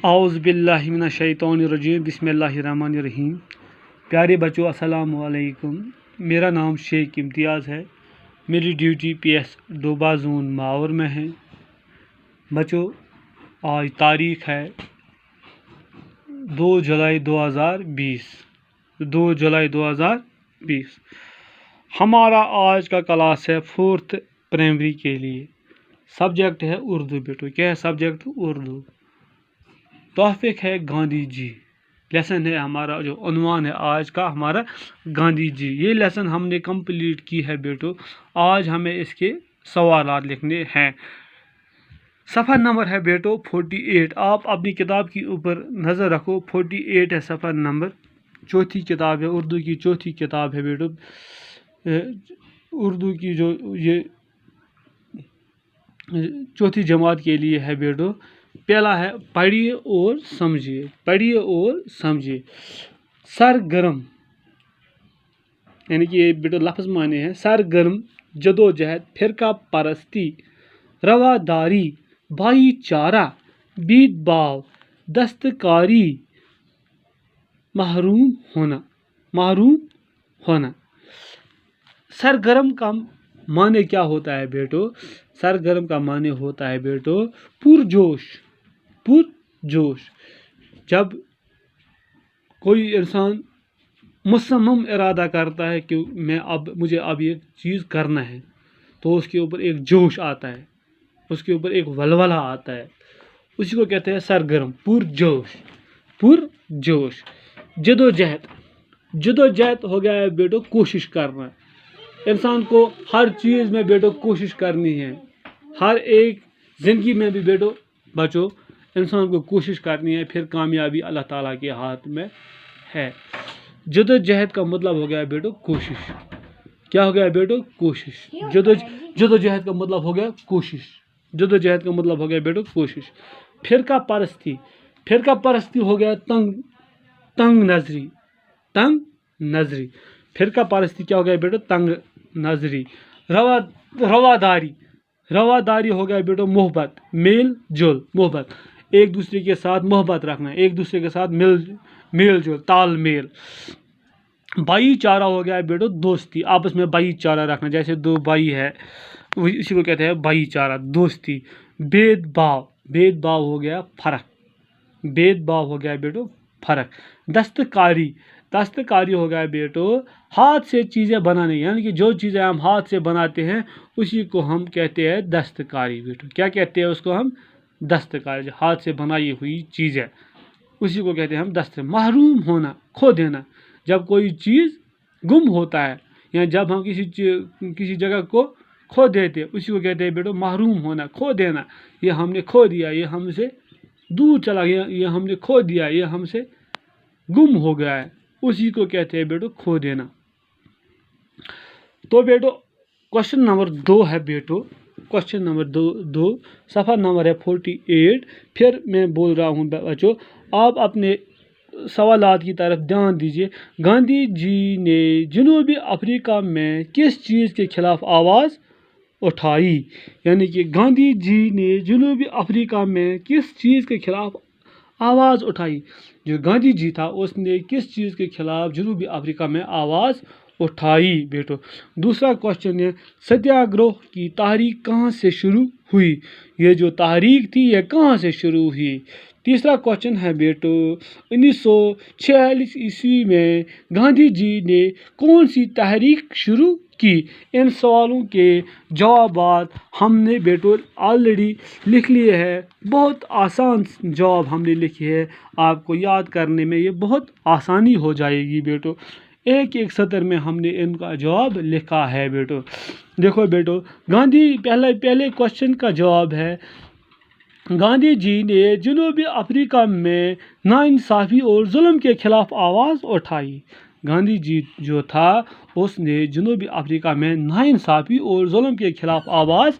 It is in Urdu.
اعوذ باللہ من الشیطان الرجیم بسم اللہ الرحمن الرحیم۔ پیارے بچوں السلام علیکم، میرا نام شیخ امتیاز ہے، میری duty P S ڈوبا zone Mawar میں ہے۔ بچوں آج تاریخ ہے 2 جولائی 2020۔ ہمارا آج کا کلاس ہے 4th پرائمری کے لیے، سبجیکٹ ہے اردو۔ بیٹو کیا ہے سبجیکٹ؟ اردو۔ ٹاپک ہے گاندھی جی، لیسن ہے ہمارا، جو عنوان ہے آج کا ہمارا گاندھی جی۔ یہ لیسن ہم نے کمپلیٹ کی ہے بیٹو، آج ہمیں اس کے سوالات لکھنے ہیں۔ صفحہ نمبر ہے بیٹو 48، آپ اپنی کتاب کے اوپر نظر رکھو، 48 ہے صفحہ نمبر، چوتھی کتاب ہے، اردو کی چوتھی کتاب ہے بیٹو، اردو کی جو یہ چوتھی جماعت کے لیے ہے بیٹو۔ پہلا ہے پڑھیے اور سمجھیے، پڑھیے اور سمجھیے۔ سرگرم یعنی کہ یہ بیٹو لفظ معنی ہے، سرگرم جدوجہد، فرقہ پرستی، رواداری، بھائی چارہ، بید باؤ، دستکاری، محروم ہونا۔ سرگرم کا معنی کیا ہوتا ہے بیٹو؟ سرگرم کا معنی ہوتا ہے بیٹو پرجوش۔ جب کوئی انسان مصمم ارادہ کرتا ہے کہ مجھے اب یہ چیز کرنا ہے، تو اس کے اوپر ایک جوش آتا ہے، اس کے اوپر ایک ولولہ آتا ہے، اسی کو کہتے ہیں سرگرم، پرجوش۔ جدوجہد ہو گیا ہے بیٹو کوشش کرنا۔ انسان کو ہر چیز میں بیٹو کوشش کرنی ہے، ہر ایک زندگی میں بھی بیٹو بچو انسان کو کوشش کرنی ہے، پھر کامیابی اللہ تعالیٰ کے ہاتھ میں ہے۔ جدوجہد کا مطلب ہو گیا بیٹو کوشش۔ کیا ہو گیا بیٹو؟ کوشش۔ جدوجہد کا مطلب ہو گیا کوشش، جدوجہد کا مطلب ہو گیا بیٹو کوشش۔ فرقہ پرستی ہو گیا تنگ نظری۔ فرقہ پرستی کیا ہو گیا بیٹو؟ تنگ نظری۔ رواداری ہو گیا بیٹو محبت، میل جول، محبت، ایک دوسرے کے ساتھ محبت رکھنا، ایک دوسرے کے ساتھ میل جول، تال میل۔ بھائی چارہ ہو گیا بیٹو دوستی، آپس میں بھائی چارہ رکھنا، جیسے دو بھائی ہے اسی کو کہتے ہیں بھائی چارہ، دوستی۔ بید باؤ ہو گیا فرق، بید باؤ ہو گیا بیٹو فرق۔ دستکاری ہو گیا بیٹو ہاتھ سے چیزیں بنانے، یعنی کہ جو چیزیں ہم ہاتھ سے بناتے ہیں اسی کو ہم کہتے ہیں دستکاری بیٹو۔ کیا کہتے ہیں اس کو ہم؟ دستکاری، جو ہاتھ سے بنائی ہوئی چیزیں اسی کو کہتے ہیں ہم دستکاری۔ محروم ہونا، کھو دینا، جب کوئی چیز گم ہوتا ہے یا جب ہم کسی جگہ کو کھو دیتے اسی کو کہتے ہیں بیٹو محروم ہونا، کھو دینا۔ یہ ہم نے کھو دیا، یہ ہم سے دور چلا گیا، یہ ہم نے کھو دیا، یہ ہم سے گم ہو گیا ہے، اسی کو کہتے ہیں بیٹو کھو دینا۔ تو بیٹو کوشچن نمبر 2 ہے بیٹو، کوشچن نمبر 2 صفحہ نمبر ہے 48۔ پھر میں بول رہا ہوں بچوں، آپ اپنے سوالات کی طرف دھیان دیجیے۔ گاندھی جی نے جنوبی افریقہ میں کس چیز کے خلاف آواز اٹھائی؟ یعنی کہ گاندھی جی نے جنوبی افریقہ میں کس چیز کے خلاف آواز اٹھائی؟ جو گاندھی جی تھا اس نے کس چیز کے خلاف جنوبی افریقہ میں آواز اٹھائی بیٹو؟ دوسرا کوشچن ہے ستیہ گرہ کی تحریک کہاں سے شروع ہوئی؟ یہ جو تحریک تھی یہ کہاں سے شروع ہوئی؟ تیسرا کوشچن ہے بیٹو 1946 عیسوی میں گاندھی جی نے کون سی تحریک شروع کی؟ ان سوالوں کے جوابات ہم نے بیٹو آلریڈی لکھ لیے ہیں، بہت آسان جواب ہم نے لکھے ہیں، آپ کو یاد کرنے میں یہ بہت آسانی ہو جائے گی بیٹو۔ ایک سطر میں ہم نے ان کا جواب لکھا ہے بیٹو۔ دیکھو بیٹو پہلے کوشچن کا جواب ہے گاندھی جی نے جنوبی افریقہ میں ناانصافی اور ظلم کے خلاف آواز اٹھائی۔ گاندھی جی جو تھا اس نے جنوبی افریقہ میں ناانصافی اور ظلم کے خلاف آواز